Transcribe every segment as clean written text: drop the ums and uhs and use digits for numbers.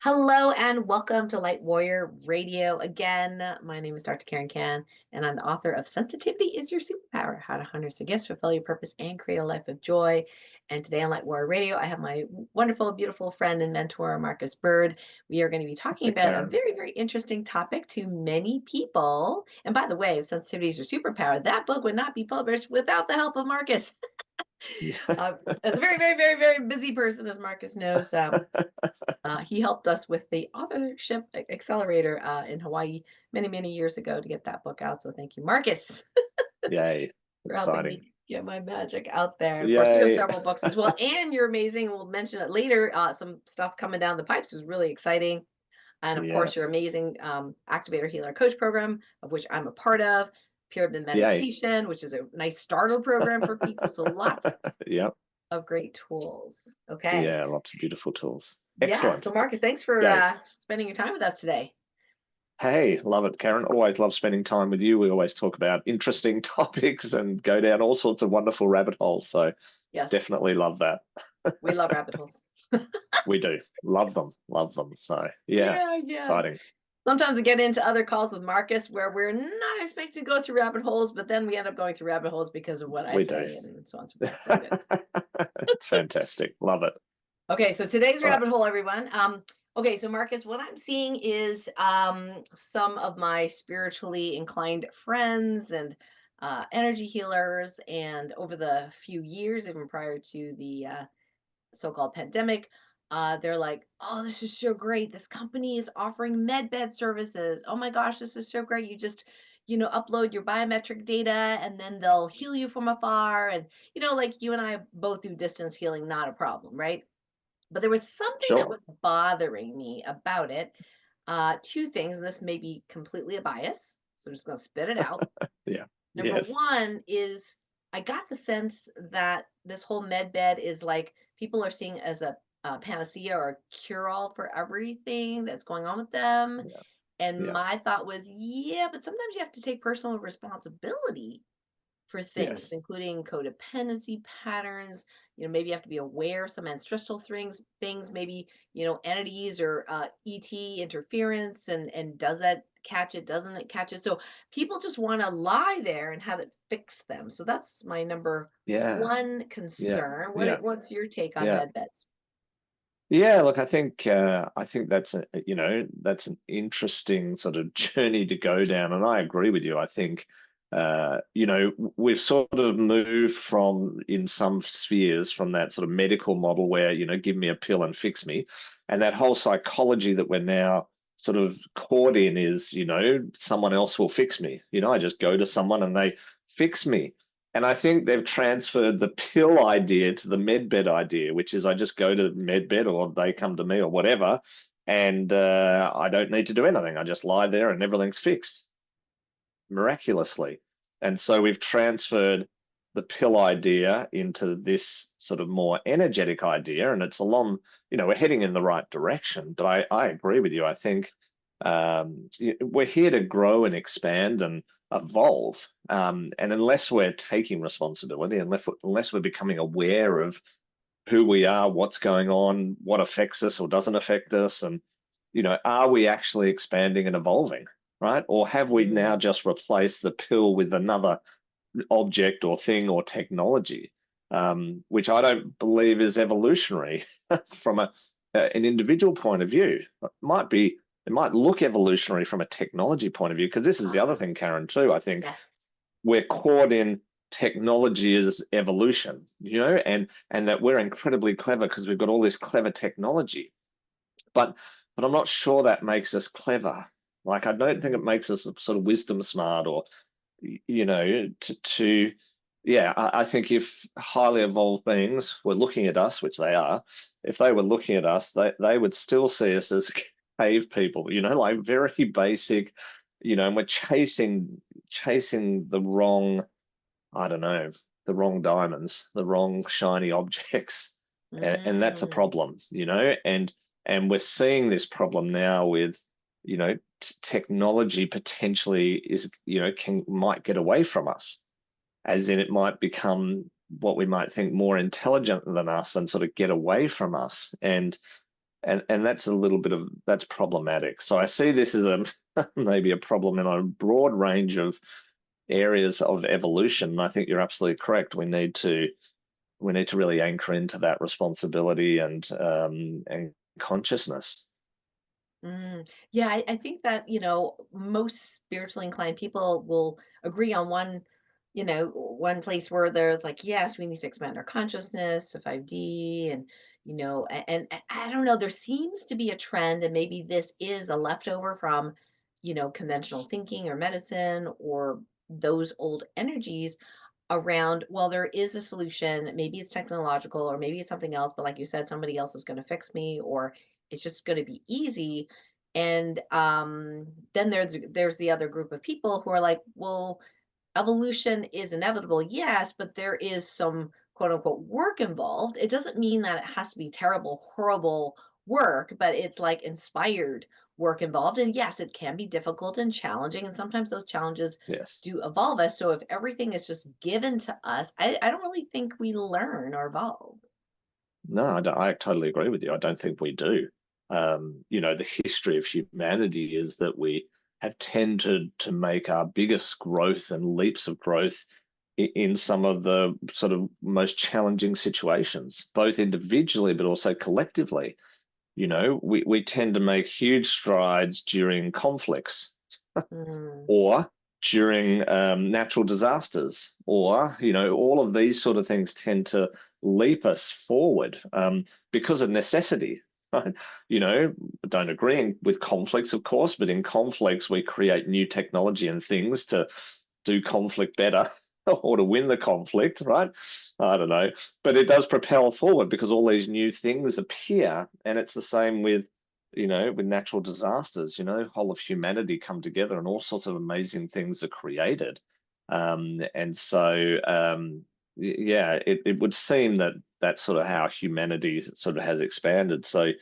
Hello and welcome to Light Warrior Radio. Again, my name is Dr. Karen Kan, and I'm the author of Sensitivity is Your Superpower, How to Harness Your Gifts, Fulfill Your Purpose, and Create a Life of Joy. And today on Light Warrior Radio, I have my wonderful, beautiful friend and mentor, Marcus Bird. We are going to be talking Hi, about a Karen. very, very interesting topic to many people. And by the way, Sensitivity is Your Superpower. That book would not be published without the help of Marcus. As a very, very, very, very busy person, as Marcus knows, he helped us with the authorship accelerator in Hawaii many, many years ago to get that book out. So thank you, Marcus, Yay. for helping Exciting. me get my magic out there. And of course, you have Yay. several books as well, and you're amazing. We'll mention it later. Some stuff coming down the pipes was really exciting. And of course, your Yes. amazing Activator Healer Coach program, of which I'm a part of, Pyramid Yay. Meditation, which is a nice starter program for people. So lots Yep. of great tools. Okay. Yeah, lots of beautiful tools. Yeah. So Excellent. Marcus, thanks for Yay. spending your time with us today. Hey, love it, Karen. Always love spending time with you. We always talk about interesting topics and go down all sorts of wonderful rabbit holes. So Yes, definitely love that. we love rabbit holes. We do. Love them. Love them. So yeah, Yeah. exciting. Sometimes I get into other calls with Marcus where we're not expected to go through rabbit holes, but then we end up going through rabbit holes because of what I We do. say and so on and so forth. So good. It's fantastic. Love it. Okay, so today's All right. rabbit hole, everyone. Okay, so Marcus, what I'm seeing is some of my spiritually inclined friends and energy healers, and over the few years, even prior to the so-called pandemic, they're like, oh, this is so great, this company is offering med bed services. Oh my gosh, this is so great. You just upload your biometric data and then they'll heal you from afar. And like you and I both do distance healing, not a problem, right? But there was something that Sure. was bothering me about it. Two things, and this may be completely a bias, so I'm just going to spit it out. Yeah. Number Yes. one is I got the sense that this whole med bed is like people are seeing as a panacea or a cure all for everything that's going on with them. Yeah. And Yeah. my thought was, yeah, but sometimes you have to take personal responsibility for things, Yes. including codependency patterns. Maybe you have to be aware of some ancestral things, maybe, entities or ET interference, and does that catch it? Doesn't it catch it? So people just want to lie there and have it fix them. So that's my number Yeah. one Yeah. concern. Yeah. What's your take on Yeah. med beds? Yeah, look, I think that's that's an interesting sort of journey to go down, and I agree with you. I think we've sort of moved from in some spheres from that sort of medical model where give me a pill and fix me, and that whole psychology that we're now sort of caught in is someone else will fix me. I just go to someone and they fix me. And I think they've transferred the pill idea to the med bed idea, which is I just go to med bed or they come to me or whatever, and I don't need to do anything. I just lie there and everything's fixed miraculously. And so we've transferred the pill idea into this sort of more energetic idea, and it's along, we're heading in the right direction. But I agree with you. I think we're here to grow and expand and evolve. And unless we're taking responsibility, unless we're becoming aware of who we are, what's going on, what affects us or doesn't affect us, and are we actually expanding and evolving, right? Or have we now Mm, just replaced the pill with another object or thing or technology, which I don't believe is evolutionary from an individual point of view. It might look evolutionary from a technology point of view, because this is the other thing, Karen, too. I think yes. we're caught in technology as evolution, and that we're incredibly clever because we've got all this clever technology. But I'm not sure that makes us clever. Like, I don't think it makes us sort of wisdom smart or, yeah, I think if highly evolved beings were looking at us, which they are, if they were looking at us, they would still see us as cave people, like very basic, and we're chasing the wrong, I don't know, the wrong diamonds, the wrong shiny objects. And that's a Mm, problem, and we're seeing this problem now with, technology potentially is, might get away from us, as in it might become what we might think more intelligent than us and sort of get away from us. And and that's a little bit of that's problematic. So I see this as a maybe a problem in a broad range of areas of evolution. And I think you're absolutely correct. We need to really anchor into that responsibility and consciousness. Yeah, I think that, most spiritually inclined people will agree on one place where there's like, yes, we need to expand our consciousness to 5D and, I don't know, there seems to be a trend, and maybe this is a leftover from, conventional thinking or medicine or those old energies around, well, there is a solution. Maybe it's technological or maybe it's something else, but like you said, somebody else is going to fix me, or it's just going to be easy. And then there's the other group of people who are like, well, evolution is inevitable, yes, but there is some quote unquote work involved. It doesn't mean that it has to be terrible, horrible work, but it's like inspired work involved. And yes, it can be difficult and challenging. And sometimes those challenges Yes. do evolve us. So if everything is just given to us, I don't really think we learn or evolve. No, I totally agree with you. I don't think we do. The history of humanity is that we have tended to make our biggest growth and leaps of growth in some of the sort of most challenging situations, both individually but also collectively. We tend to make huge strides during conflicts Mm, or during natural disasters, or all of these sort of things tend to leap us forward because of necessity. Right? Don't agree with conflicts, of course, but in conflicts we create new technology and things to do conflict better or to win the conflict, right? I don't know, but it does propel forward because all these new things appear, and it's the same with natural disasters. Whole of humanity come together and all sorts of amazing things are created. And so, yeah, it would seem that that's sort of how humanity sort of has expanded. So,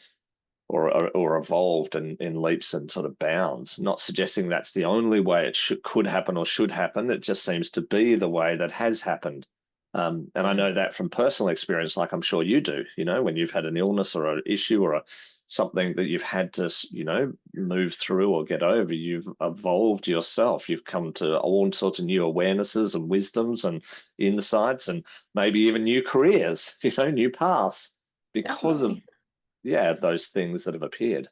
or evolved in leaps and sort of bounds. Not suggesting that's the only way it could happen or should happen. It just seems to be the way that has happened. And I know mm. that from personal experience, like I'm sure you do. When you've had an illness or an issue or something that you've had to, move through or get over, you've evolved yourself. You've come to all sorts of new awarenesses and wisdoms and insights, and maybe even new careers, new paths because of Definitely. those things that have appeared.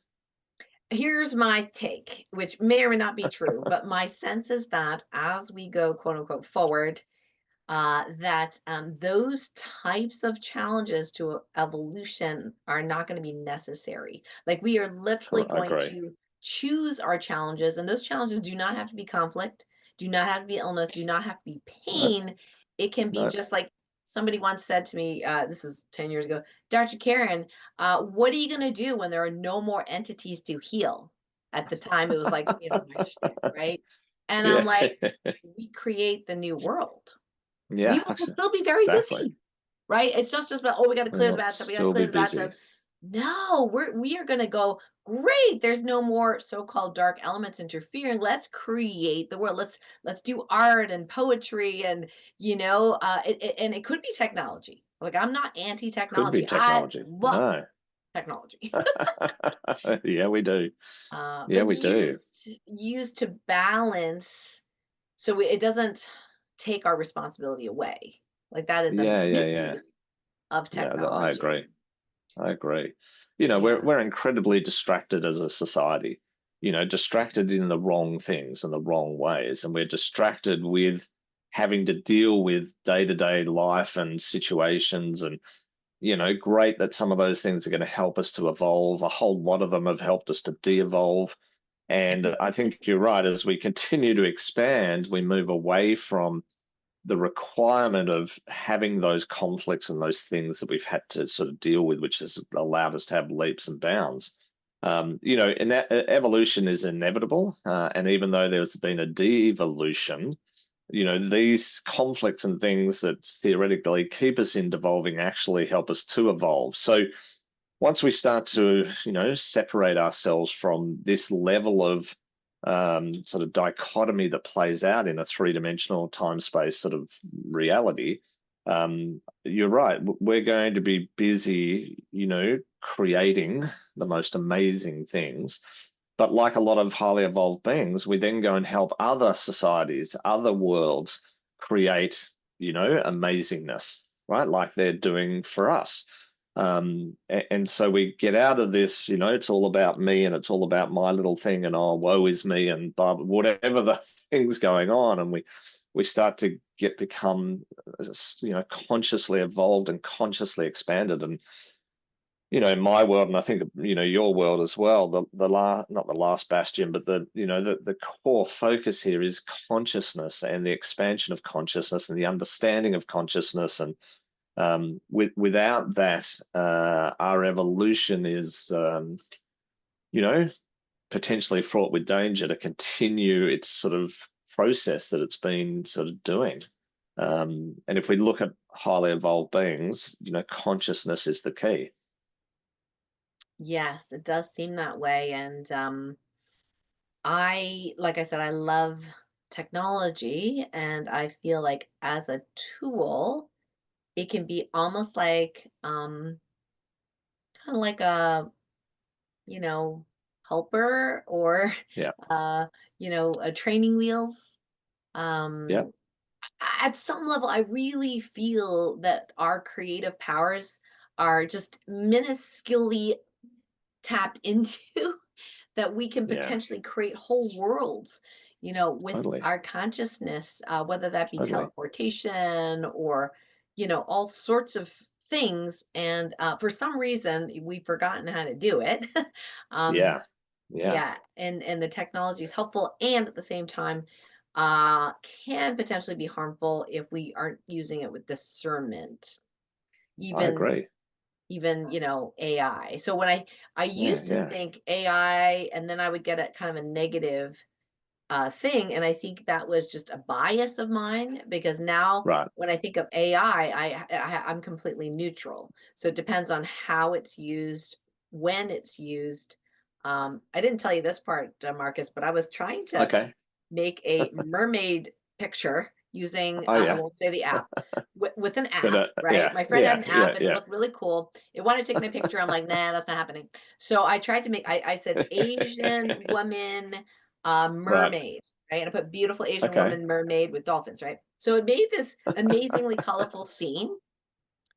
Here's my take, which may or may not be true, but my sense is that as we go, quote unquote, forward, that those types of challenges to evolution are not going to be necessary. Like we are literally I going agree. to choose our challenges, and those challenges do not have to be conflict, do not have to be illness, do not have to be No, pain. It can be no. just like somebody once said to me, this is 10 years ago, Dr. Karen, what are you going to do when there are no more entities to heal? At the time, it was like, my shtick, right? And I'm Yeah. like, we create the new world. We Yeah, will still be very exactly. busy, right? It's not just about, oh, we got to We clear the will bathtub, we got to still clear be the busy. bathtub. No, we are going to go, great. There's no more so-called dark elements interfering. Let's create the world. Let's do art and poetry and and it could be technology. Like I'm not Could be anti-technology. I technology. love No. technology. Yeah, we do. Yeah, But we do. used to balance so it doesn't take our responsibility away. Like that is a Yeah, yeah, yeah. misuse of Yeah, I technology. agree. I agree. We're Yeah. we're incredibly distracted as a society. Distracted in the wrong things and the wrong ways, and we're distracted with having to deal with day-to-day life and situations. And great that some of those things are going to help us to evolve. A whole lot of them have helped us to de-evolve. And I think you're right. As we continue to expand, we move away from the requirement of having those conflicts and those things that we've had to sort of deal with, which has allowed us to have leaps and bounds. And that evolution is inevitable. And even though there's been a de-evolution, these conflicts and things that theoretically keep us in devolving actually help us to evolve. So once we start to, separate ourselves from this level of sort of dichotomy that plays out in a three-dimensional time space sort of reality, you're right. We're going to be busy, creating the most amazing things. But like a lot of highly evolved beings, we then go and help other societies, other worlds create, amazingness, right? Like they're doing for us. And so we get out of this, it's all about me and it's all about my little thing and oh, woe is me and blah, whatever the thing's going on. And we start to become, consciously evolved and consciously expanded. And in my world, and I think your world as well, not the last bastion, but the core focus here is consciousness and the expansion of consciousness and the understanding of consciousness. And without that, our evolution is potentially fraught with danger to continue its sort of process that it's been sort of doing. And if we look at highly evolved beings, consciousness is the key. Yes, it does seem that way. And like I said, I love technology, and I feel like as a tool, it can be almost like kind of like a, you know, helper, or Yeah. a training wheels. Yeah. At some level, I really feel that our creative powers are just minusculely tapped into, that we can Yeah. potentially create whole worlds, with Totally. our consciousness, whether that be Totally. teleportation or, all sorts of things. And for some reason, we've forgotten how to do it. um, Yeah. Yeah. yeah, and the technology is helpful, and at the same time, can potentially be harmful if we aren't using it with discernment. I Even agree. AI. So when I Yeah. used to Yeah. think AI, and then I would get a kind of a negative thing, and I think that was just a bias of mine, because now Right. when I think of AI, I'm completely neutral. So it depends on how it's used, when it's used. I didn't tell you this part, Marcus, but I was trying to Okay. make a mermaid picture using, Oh I yeah. won't say the app, with an But app, right? yeah. My friend had Yeah. an Yeah. app and it Yeah. looked really cool. It wanted to take my picture. I'm like, nah, that's not happening. So I tried to I said Asian woman Right. mermaid, right? And I put beautiful Asian Okay. woman mermaid with dolphins, right? So it made this amazingly colorful scene.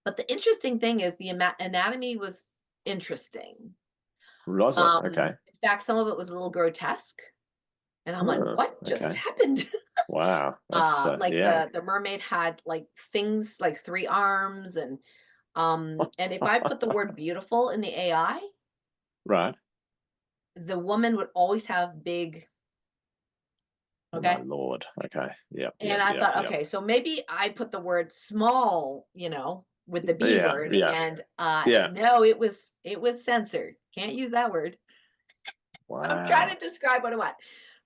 But the interesting thing is the anatomy was interesting. Was it? Okay. In fact, some of it was a little grotesque. And I'm like, Oh, what just okay. happened? Wow. That's Like yeah. the mermaid had like things like three arms, and if I put the word beautiful in the AI, Right. the woman would always have big, Oh my okay? Lord. Okay. Yep. And Yep. I Yep. thought, Yep. okay, so maybe I put the word small, with the B Yeah. word, Yeah. and Yeah. no, it was censored. Can't use that word. So I'm trying Wow. to describe what I want.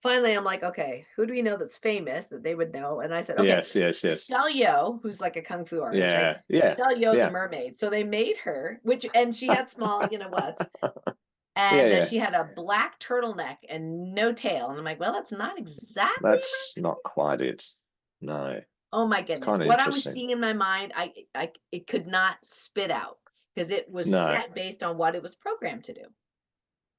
Finally, I'm like, okay, who do we know that's famous that they would know? And I said, okay, Yes. Yes. Yes. Michelle Yeoh, who's like a kung fu artist, right? Yeah. Yeah. Michelle Yeoh's a Yeah. mermaid. So they made her, and she had small, what? Yeah. And Yeah. she had a black turtleneck and no tail. And I'm like, well, that's not exactly That's not quite it. No. Oh my It's goodness. kind of What I was interesting. seeing in my mind, it could not spit out, because it was No. set based on what it was programmed to do.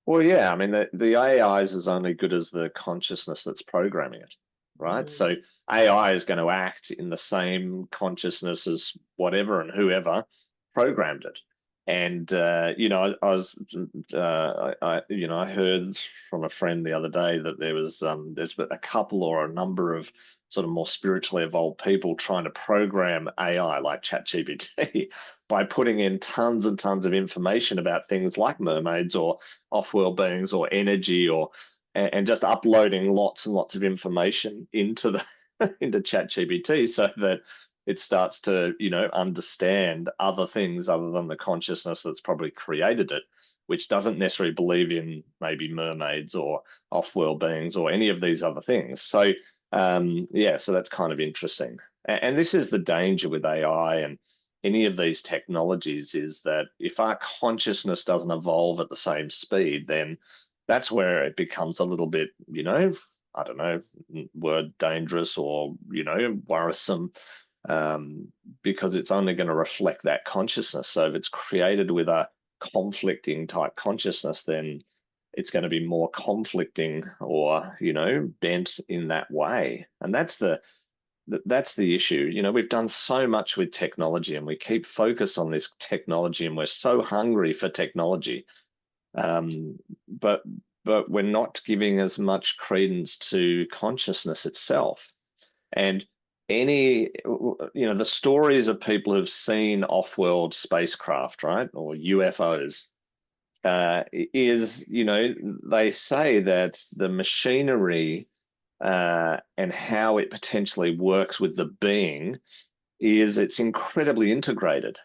Well, yeah, I mean, the AI is only good as the consciousness that's programming it, right? Mhm. So AI is going to act in the same consciousness as whatever and whoever programmed it. And I was, I heard from a friend the other day that there's a couple or a number of sort of more spiritually evolved people trying to program AI like ChatGPT by putting in tons and tons of information about things like mermaids or off-world beings or energy and just uploading lots and lots of information into the into ChatGPT so that it starts to understand other things other than the consciousness that's probably created it, which doesn't necessarily believe in maybe mermaids or off-world beings or any of these other things. So yeah, so that's kind of interesting. And this is the danger with AI and any of these technologies, is that if our consciousness doesn't evolve at the same speed, then that's where it becomes a little bit, I don't know, word dangerous or, worrisome, because it's only going to reflect that consciousness. So if it's created with a conflicting type consciousness, then it's going to be more conflicting or, you know, bent in that way. And that's the issue. You know, we've done so much with technology and we keep focused on this technology and we're so hungry for technology. But we're not giving as much credence to consciousness itself. And any, you know, the stories of people who've seen off-world spacecraft, right, or UFOs, is, you know, they say that the machinery and how it potentially works with the being is it's incredibly integrated.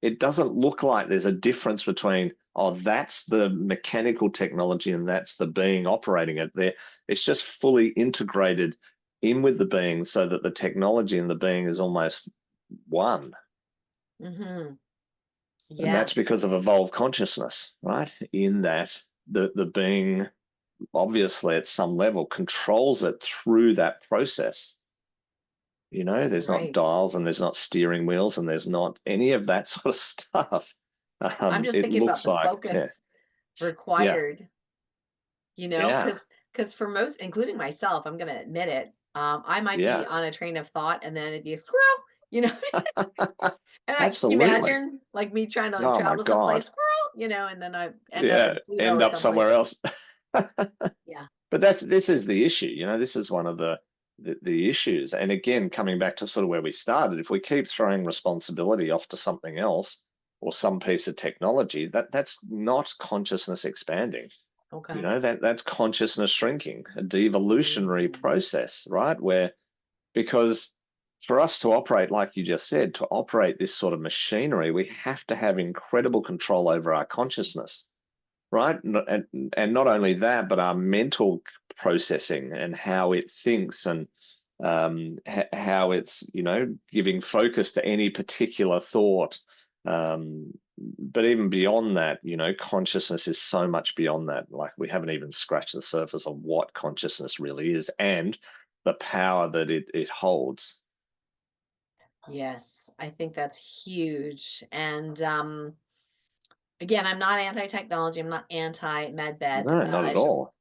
It doesn't look like there's a difference between, oh, that's the mechanical technology and that's the being operating it there. It's just fully integrated in with the being so that the technology and the being is almost one. Mm-hmm. And Yeah. that's because of evolved consciousness, right? In that the being obviously at some level controls it through that process. You know, there's not Right. dials and there's not steering wheels and there's not any of that sort of stuff. I'm just It thinking about looks the like, yeah, focus yeah, required, you know, yeah, because for most, including myself, I'm gonna admit it, I might be yeah. on a train of thought and then it'd be a squirrel, you know. And can you Absolutely. imagine like me trying to Oh my travel someplace, God. squirrel, you know, and then I end up Yeah, in Pluto end or up someplace. somewhere else. Yeah. But this is the issue, you know, this is one of the issues. And again, coming back to sort of where we started, if we keep throwing responsibility off to something else or some piece of technology, that's not consciousness expanding. You Okay. know, that's consciousness shrinking, a devolutionary Mm, process, right? Where because for us to operate, like you just said, to operate this sort of machinery, we have to have incredible control over our consciousness, right? And not only that, but our mental processing and how it thinks and how it's, you know, giving focus to any particular thought. But even beyond that, you know, consciousness is so much beyond that. Like we haven't even scratched the surface of what consciousness really is and the power that it holds. yes, I think that's huge. And again, I'm not anti-technology. I'm not anti-med bed. No, not at It's just, all.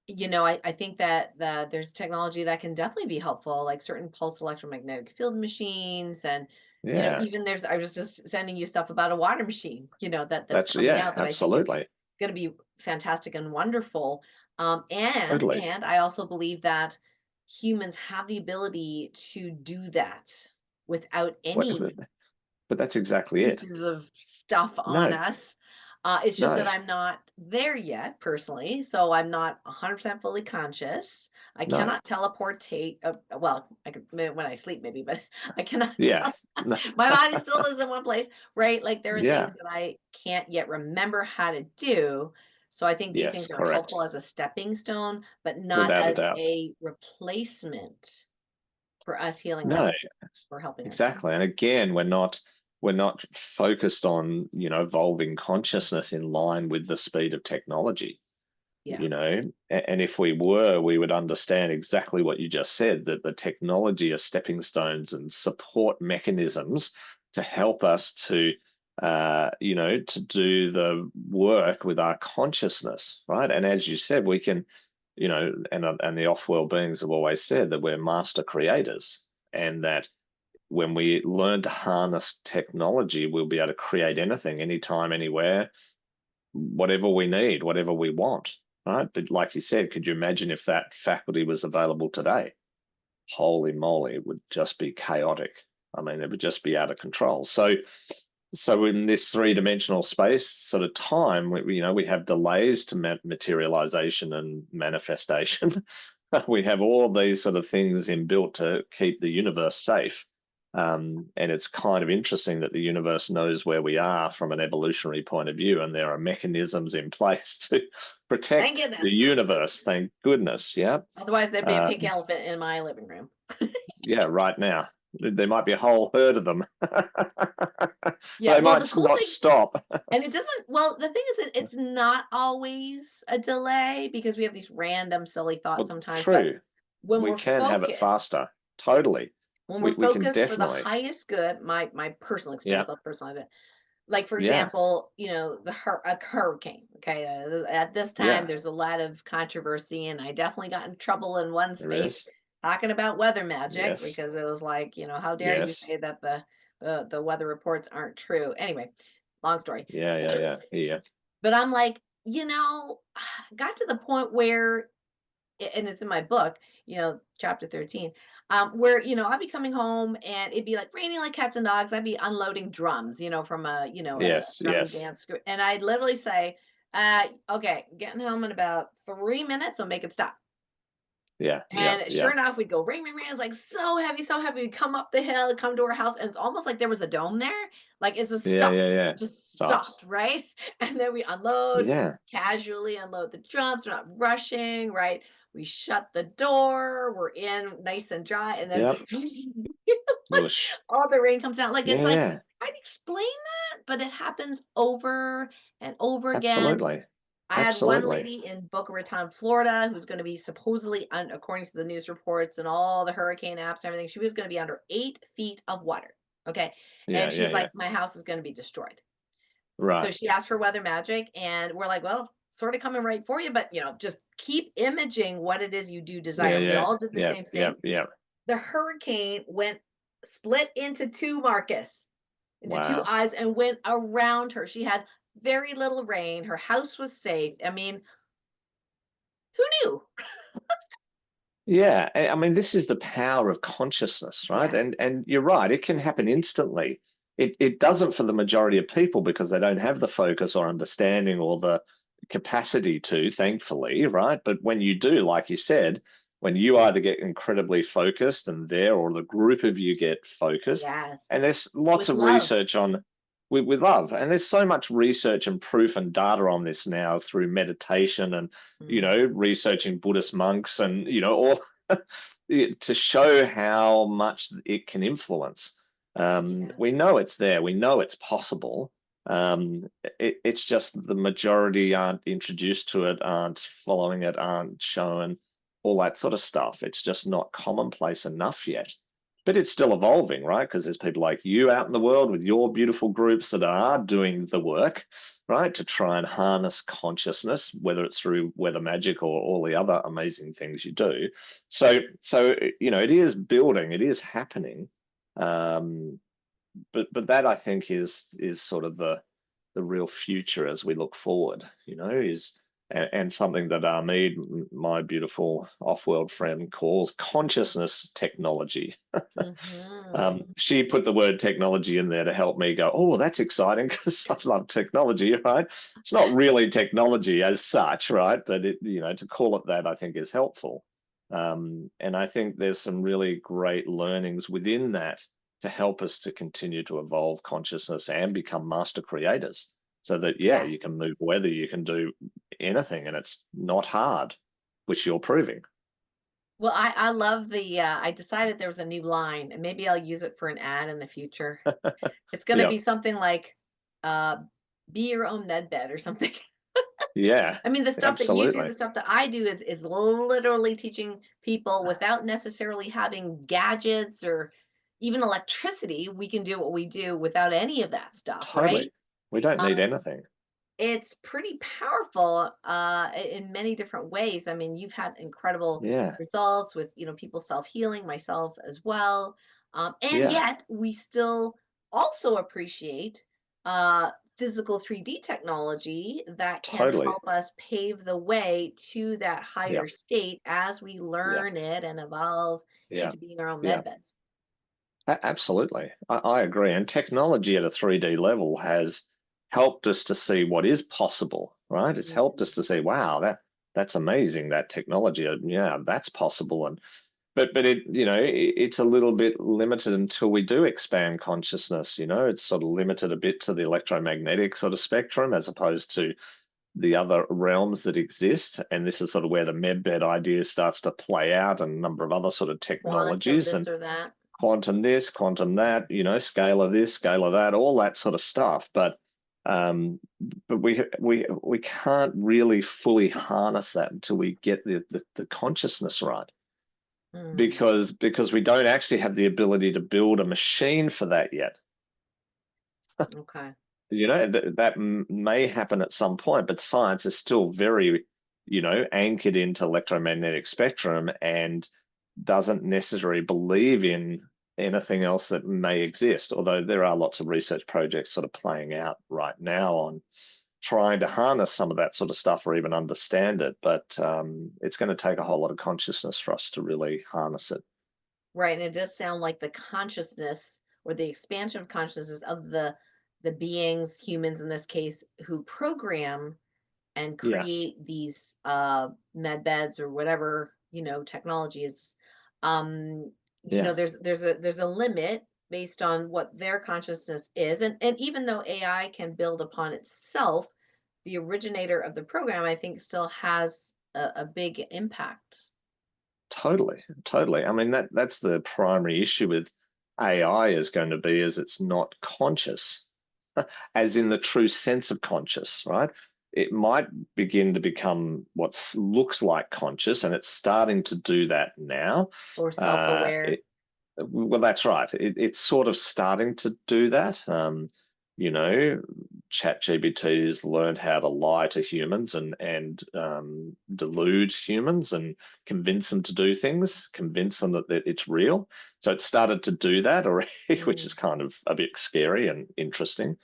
you know, I think that there's technology that can definitely be helpful, like certain pulse electromagnetic field machines, and you know, Yeah, even there's I was just sending you stuff about a water machine, you know, that's that's, coming yeah, out that I think is absolutely. going to be fantastic and wonderful. Totally. And I also believe that humans have the ability to do that without any But that's exactly it. pieces of stuff on No, us. It's just that no, I'm not there yet personally, so I'm not 100% fully conscious. I no. cannot teleportate. Well, I can when I sleep maybe, but I cannot. Yeah. No. My body still lives in one place, right? Like there are Yeah. things that I can't yet remember how to do. So I think these Yes, things are correct. helpful as a stepping stone, but not Without a as doubt. a replacement for us healing No, ourselves or helping ourselves. exactly. And again, we're not focused on, you know, evolving consciousness in line with the speed of technology. Yeah. You know, and if we were, we would understand exactly what you just said, that the technology are stepping stones and support mechanisms to help us to you know, to do the work with our consciousness, right? And as you said, we can, you know, and the off-world beings have always said that we're master creators, and that when we learn to harness technology, we'll be able to create anything, anytime, anywhere, whatever we need, whatever we want, right? But like you said, could you imagine if that faculty was available today? Holy moly, it would just be chaotic. I mean, it would just be out of control. So in this three-dimensional space sort of time, you know, we have delays to materialization and manifestation. We have all these sort of things inbuilt to keep the universe safe. And it's kind of interesting that the universe knows where we are from an evolutionary point of view, and there are mechanisms in place to Thank protect the goodness. universe. Thank goodness. Yeah. Otherwise, there'd be a pink Um, elephant in my living room. yeah, right now. There might be a whole herd of them. Yeah, They well, the might cool not thing, stop. and it doesn't, well, the thing is that it's not always a delay because we have these random silly thoughts Well, sometimes, but true. when We we're can have it focused, faster. Totally. when we're We can focused for the definitely. highest good, my personal Yeah. experience, I'll personalize it. Like, for Yeah. example, a hurricane. Okay, at this time, Yeah. there's a lot of controversy, and I definitely got in trouble in one There space is. talking about weather magic Yes. because it was like, how dare you Yes. say that the weather reports aren't true? Anyway, long story. Yeah. So, Yeah. Yeah. Yeah. but I'm like, got to the point where and it's in my book, chapter 13, where, I'd be coming home and it'd be like raining like cats and dogs. I'd be unloading drums, from a Yes. drum and Yes. dance group. And I'd literally say, okay, getting home in about 3 minutes, so make it stop. Yeah. Yeah. And sure Yeah. enough, we'd go ring, ring, ring. It's like so heavy, so heavy. We come up the hill, come to our house, and it's almost like there was a dome there. Like it's Yeah. Yeah. Yeah. just Stops. stopped, right? And then we unload, Yeah. casually unload the drums. We're not rushing, right? We shut the door. We're in nice and dry, and then Yep. Whoosh. all the rain comes down. Like it's Yeah. like Yeah. I'd explain that, but it happens over and over again. Absolutely. I had one Absolutely. lady in Boca Raton, Florida, who's going to be supposedly, according to the news reports and all the hurricane apps and everything, she was going to be under 8 feet of water. Okay. Yeah. And Yeah. she's Yeah. like, my house is going to be destroyed. So Right. she asked for weather magic, and we're like, well, sort of coming right for you, but just keep imaging what it is you do Yeah. desire. We Yeah. all did the Yeah. same Yeah. thing. Yeah. The hurricane split into two, Marcus, into two Wow. eyes, and went around her. She had very little rain. Her house was safe. I mean, who knew? Yeah, I mean, this is the power of consciousness, right? Yes. And you're right, it can happen instantly. It doesn't for the majority of people because they don't have the focus or understanding or the capacity to, thankfully, right? But when you do, like you said, when you either get incredibly focused and there, or the group of you get focused, Yes. and there's lots With of love. research on with love, and there's so much research and proof and data on this now through meditation and Mhm. researching Buddhist monks and all to show how much it can influence. We Yes. know it's there. We know it's possible. It's just the majority aren't introduced to it, aren't following it, aren't shown, all that sort of stuff. It's just not commonplace enough yet. But it's still evolving, right? Because there's people like you out in the world with your beautiful groups that are doing the work, right, to try and harness consciousness, whether it's through weather magic or all the other amazing things you do. So it is building, it is happening, but that I think is sort of the real future as we look forward. Is and something that 𝗟𝗡𝗡, my beautiful off-world friend, calls consciousness technology. Mhm. She put the word technology in there to help me go, oh, that's exciting because I love technology, right? It's not really technology as such, right? But to call it that, I think is helpful. And I think there's some really great learnings within that to help us to continue to evolve consciousness and become master creators. So that, yeah, you can Yes. move weather, you can do anything, and it's not hard, which you're proving. Well, I love I decided there was a new line, and maybe I'll use it for an ad in the future. It's gonna Yeah, be something like, uh, "Be your own med bed" or something. yeah, I mean, the stuff that you do, absolutely. the stuff that I do is literally teaching people without necessarily having gadgets or even electricity. We can do what we do without any of that stuff, right? Totally. We don't need Um, anything. it's pretty powerful in many different ways. I mean, you've had incredible Yeah. results with, people self-healing, myself as well. And Yeah. yet we still also appreciate uh, physical 3D technology that can Totally. help us pave the way to that Yeah. higher state as we Yeah. learn it and evolve Yeah. into being our own Yeah. med beds. Absolutely. I agree. And technology at a 3D level has helped us to see what is possible, right? It's helped us Mhm. to say, wow, that's amazing, that technology. Yeah, that's possible. And but it's a little bit limited until we do expand consciousness. It's sort of limited a bit to the electromagnetic sort of spectrum as opposed to the other realms that exist. And this is sort of where the medbed idea starts to play out, and a number of other sort of Quantum technologies this and or that. quantum this, quantum that, scale of this, scale of that, all that sort of stuff. Um, but we can't really fully harness that until we get the consciousness right, Mm, because we don't actually have the ability to build a machine for that yet. okay. that may happen at some point, but science is still very, anchored into electromagnetic spectrum and doesn't necessarily believe in anything else that may exist, although there are lots of research projects sort of playing out right now on trying to harness some of that sort of stuff or even understand it. But it's going to take a whole lot of consciousness for us to really harness it. Right, and it does sound like the consciousness or the expansion of consciousness of the beings, humans in this case, who program and Yeah, create these med beds or whatever, technology is. yeah. There's a limit based on what their consciousness is. And even though AI can build upon itself, the originator of the program, I think, still has a big impact. Totally, totally. I mean, that's the primary issue with AI is going to be is it's not conscious, as in the true sense of conscious, right? It might begin to become what looks like conscious, and it's starting to do that now. Or Uh, self-aware. it, well, that's right. It's sort of starting to do that. You know, ChatGPT has learned how to lie to humans and delude humans and convince them to do things, convince them that it's real. So it started to do that already, which Mm. is kind of a bit scary and interesting.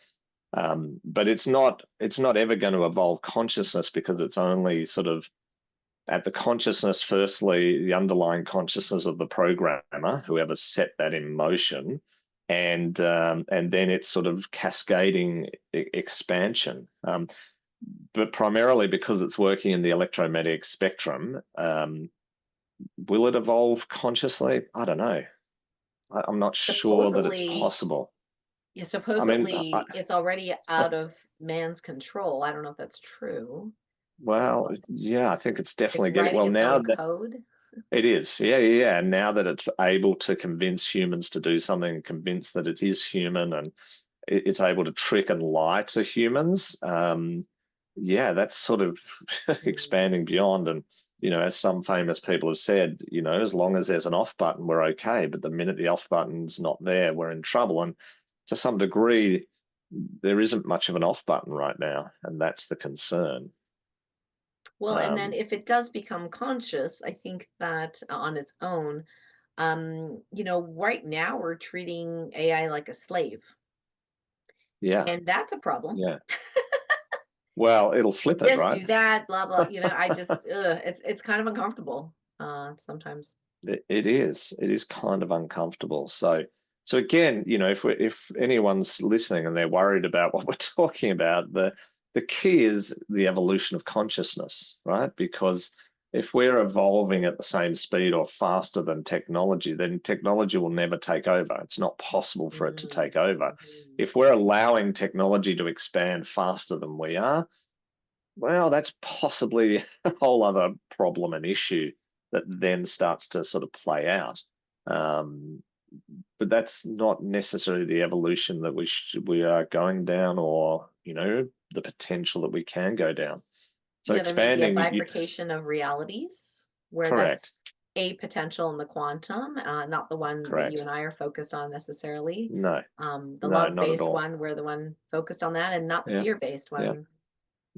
But it's not ever going to evolve consciousness because it's only sort of at the consciousness, firstly, the underlying consciousness of the programmer, whoever set that in motion, and then it's sort of cascading expansion. But primarily because it's working in the electromagnetic spectrum, will it evolve consciously? I don't know. I'm not sure that it's Supposedly, possible. yeah, I mean, supposedly it's already out of man's control. I don't know if that's true. well, yeah, I think it's It's definitely getting, writing well, its now own that code. it is. Yeah, yeah, yeah. And now that it's able to convince humans to do something, convince that it is human and it's able to trick and lie to humans, yeah, that's sort of Mm. expanding beyond. And, as some famous people have said, as long as there's an off button, we're okay. But the minute the off button's not there, we're in trouble. And to some degree, there isn't much of an off button right now. And that's the concern. Well, and then Um, if it does become conscious, I think that on its own, right now we're treating AI like a slave, yeah, and that's a problem. yeah. Well, it'll Do flip it, this, right? do that, blah blah. I just, it's kind of uncomfortable sometimes. It is. It is kind of uncomfortable. So again, if anyone's listening and they're worried about what we're talking about, the key is the evolution of consciousness, right? Because if we're evolving at the same speed or faster than technology, then technology will never take over. It's not possible for it to Mm, take over. mhm. If we're allowing technology to expand faster than we are, well, that's possibly a whole other problem and issue that then starts to sort of play out. Um, but that's not necessarily the evolution that we are going down, or the potential that we can go down. So There may be a expanding, bifurcation of realities where that's correct, a potential in the quantum, not the one that you correct. and I are focused on necessarily. No, The no, not at love-based all. one, we're the one focused on that, and not the Yeah, fear-based yeah, one.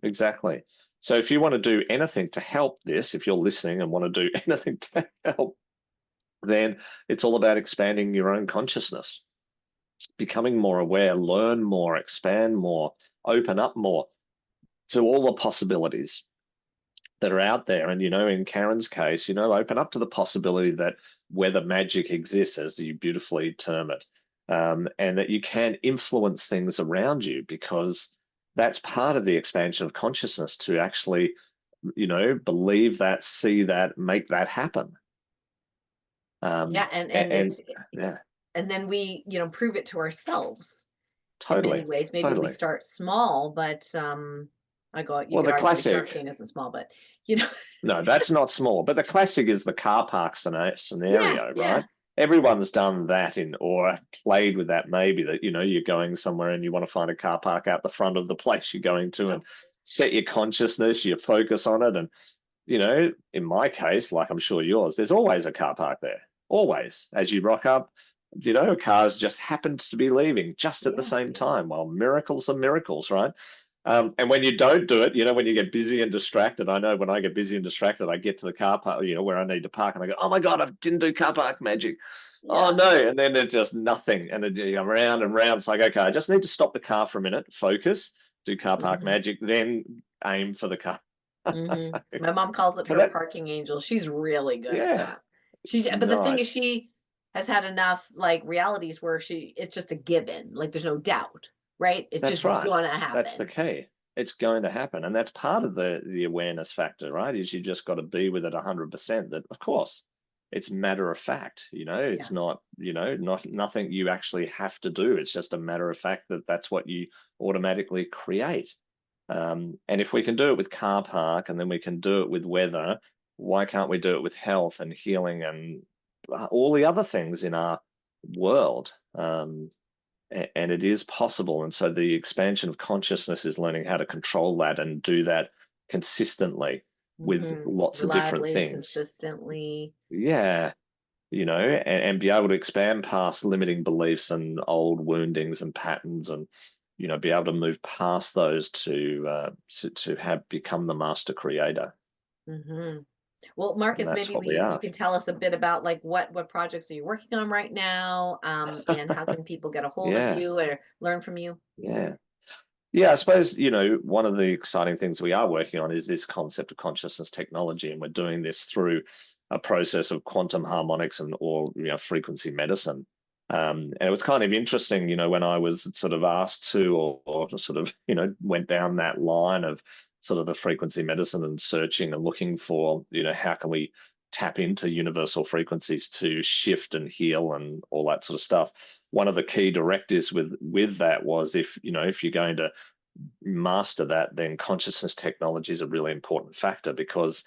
exactly. So if you want to do anything to help this, if you're listening and want to do anything to help, then it's all about expanding your own consciousness, becoming more aware, learn more, expand more, open up more to all the possibilities that are out there. And, in Karen's case, open up to the possibility that whether magic exists, as you beautifully term it, and that you can influence things around you, because that's part of the expansion of consciousness to actually, believe that, see that, make that happen. Yeah, and And it's yeah, and then we, prove it to ourselves in many totally, ways. Maybe we totally. start small, but you Well, could the argue the Shark classic, Tank isn't small, but you know, no, that's not small. But the classic is the car park yeah, scenario, right? yeah, Everyone's done that or played with that maybe that, you're going somewhere and you want to find a car park out the front of the place you're going to yeah. and set your consciousness, your focus on it. And, in my case, like I'm sure yours, there's always a car park there, always. As you rock up, cars just happened to be leaving just at the Yeah, same yeah, time. Well, miracles are miracles, right? And when you don't do it, when you get busy and distracted, I know when I get busy and distracted, I get to the car park, where I need to park, and I go, oh my God, I didn't do car park magic. Oh yeah. no. And then it's just nothing. And then round and round. It's like, okay, I just need to stop the car for a minute, focus, do car park Hmm. magic, then aim for the car. Hmm. My mom calls it But her that, parking angel. She's really good at yeah, that. But the thing is, nice. she has had enough like realities where it's just a given. Like there's no doubt, right? It's That's just right. gonna That's the happen. key. It's going to happen. And that's part of the awareness factor, right? Is you just got to be with it 100%, that of course it's matter of fact, it's Yeah. not, not nothing you actually have to do. It's just a matter of fact that that's what you automatically create. And if we can do it with car park, and then we can do it with weather, why can't we do it with health and healing and all the other things in our world? And it is possible. And so the expansion of consciousness is learning how to control that and do that consistently with Hmm. lots of different Reliably, things. consistently. Yeah, and be able to expand past limiting beliefs and old woundings and patterns, and be able to move past those to have become the master creator. Hmm. Well, And Marcus, that's maybe what we you are. can tell us a bit about like what projects are you working on right now, and how can people get a hold of Yeah, you or learn from you? yeah. Yeah, I suppose, one of the exciting things we are working on is this concept of consciousness technology, and we're doing this through a process of quantum harmonics and or frequency medicine. And it was kind of interesting, when I was sort of asked to, or just sort of, went down that line of sort of the frequency medicine and searching and looking for, how can we tap into universal frequencies to shift and heal and all that sort of stuff. One of the key directives with that was, if you're going to master that, then consciousness technology is a really important factor, because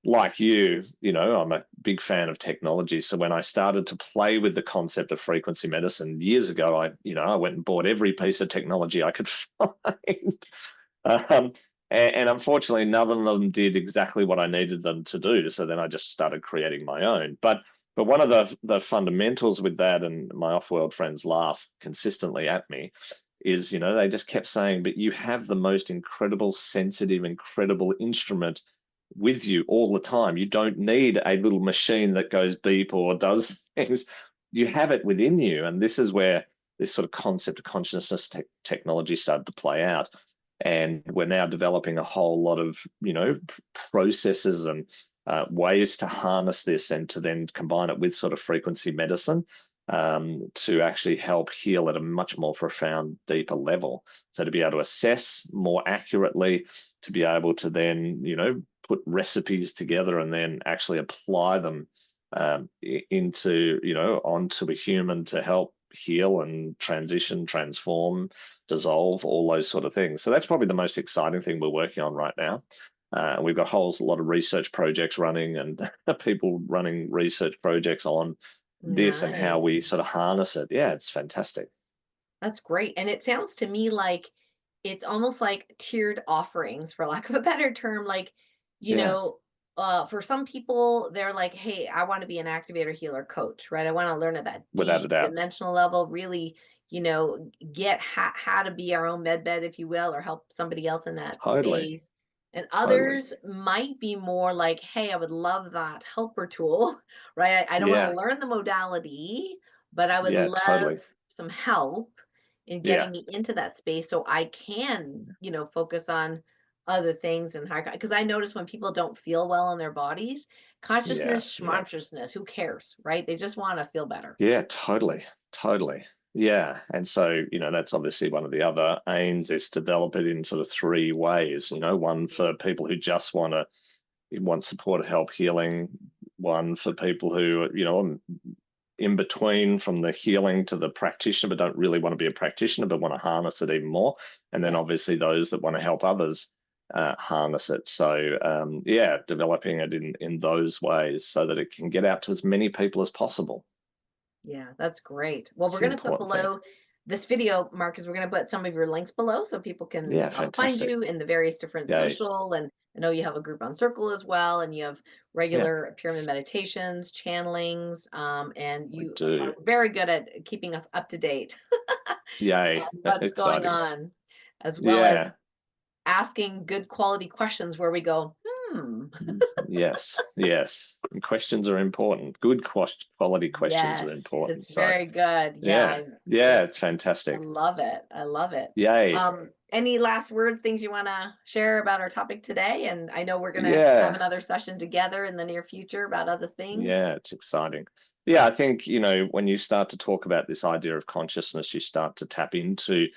like I'm a big fan of technology. So when I started to play with the concept of frequency medicine years ago, I went and bought every piece of technology I could find. Um, and unfortunately, none of them did exactly what I needed them to do. So then I just started creating my own. But one of the fundamentals with that, and my off-world friends laugh consistently at me, is they just kept saying, but you have the most incredible, sensitive, incredible instrument with you all the time. You don't need a little machine that goes beep or does things. You have it within you. And this is where this sort of concept of consciousness technology started to play out. And we're now developing a whole lot of, processes and ways to harness this, and to then combine it with sort of frequency medicine, to actually help heal at a much more profound, deeper level. So to be able to assess more accurately, to be able to then, put recipes together and then actually apply them into, onto a human to help heal and transition, transform, dissolve, all those sort of things. So that's probably the most exciting thing we're working on right now. We've got a lot of research projects running, and people running research projects on this and how Nice. we sort of harness it. Yeah, it's fantastic. That's great. And it sounds to me like it's almost like tiered offerings, for lack of a better term. Like, you Yeah, know, for some people, they're like, hey, I want to be an activator healer coach, right? I want to learn at that without a deep doubt. dimensional level, really, get how to be our own med bed, if you will, or help somebody else in that Totally, space. And totally. others might be more like, hey, I would love that helper tool, right? I don't want to Yeah, learn the modality, but I would yeah, love totally. some help in Yeah, getting me into that space so I can, focus on other things and higher, because I notice when people don't feel well in their bodies, yeah, consciousness, yeah. schmonsciousness, who cares, right? They just want to feel better. Yeah, totally, totally. Yeah. And so, that's obviously one of the other aims, is to develop it in sort of three ways, one for people who just want support, help, healing, one for people who, in between from the healing to the practitioner, but don't really want to be a practitioner, but want to harness it even more. And then Yeah. obviously those that want to help others harness it. So yeah, developing it in those ways so that it can get out to as many people as possible. Yeah, that's great. Well, It's we're the going to put important thing. below this video, Marcus, we're going to put some of your links below so people can Yeah, find fantastic. you in the various different Yeah, social and I know you have a group on Circle as well, and you have Yeah, regular pyramid meditations, channelings, and we you do. are very good at keeping us up to date Yay. on what's going Exciting. on, as well as Yeah. asking good quality questions where we go, Yes. Yes. And questions are important. Good quality questions are yes, it's important. So, very good. Yeah, yeah. Yeah, it's I fantastic. love it. I love it. Yay. Any last words, things you want to share about our topic today? And I know we're going to have Yeah. another session together in the near future about other things. Yeah, it's exciting. Yeah, I think, when you start to talk about this idea of consciousness, you start to tap into,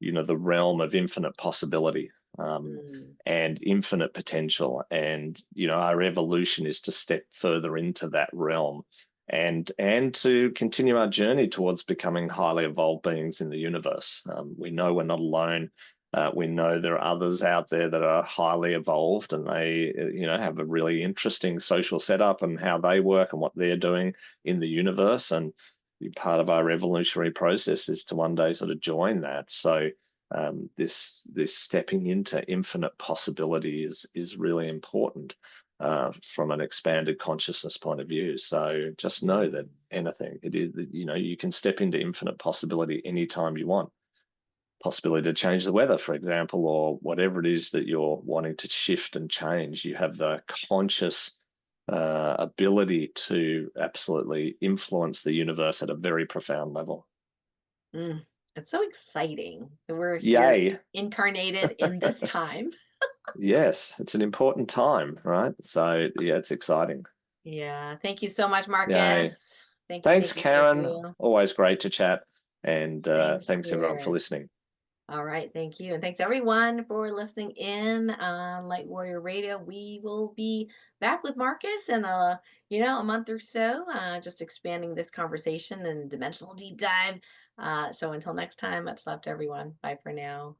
the realm of infinite possibility, Mm, and infinite potential. And, our evolution is to step further into that realm and to continue our journey towards becoming highly evolved beings in the universe. We know we're not alone. We know there are others out there that are highly evolved, and they, have a really interesting social setup and how they work and what they're doing in the universe. And part of our evolutionary process is to one day sort of join that. So this stepping into infinite possibility is really important, from an expanded consciousness point of view. So just know that mm. anything it is, you can step into infinite possibility anytime you want. Possibility to change the weather, for example, or whatever it is that you're wanting to shift and change. You have the conscious ability to absolutely influence the universe at a very profound level. Mm. It's so exciting that we're here Yay. incarnated in this time. Yes, it's an important time, right? So, yeah, it's exciting. Yeah. Thank you so much, Yay. Marcus. Thank you. Thanks, Thank you. Thank Karen. you. Always great to chat. And Same thanks, everyone, for here. listening. All right, thank you. And thanks everyone for listening in on Light Warrior Radio. We will be back with Marcus in a month or so, just expanding this conversation and dimensional deep dive. So until next time, much love to everyone. Bye for now.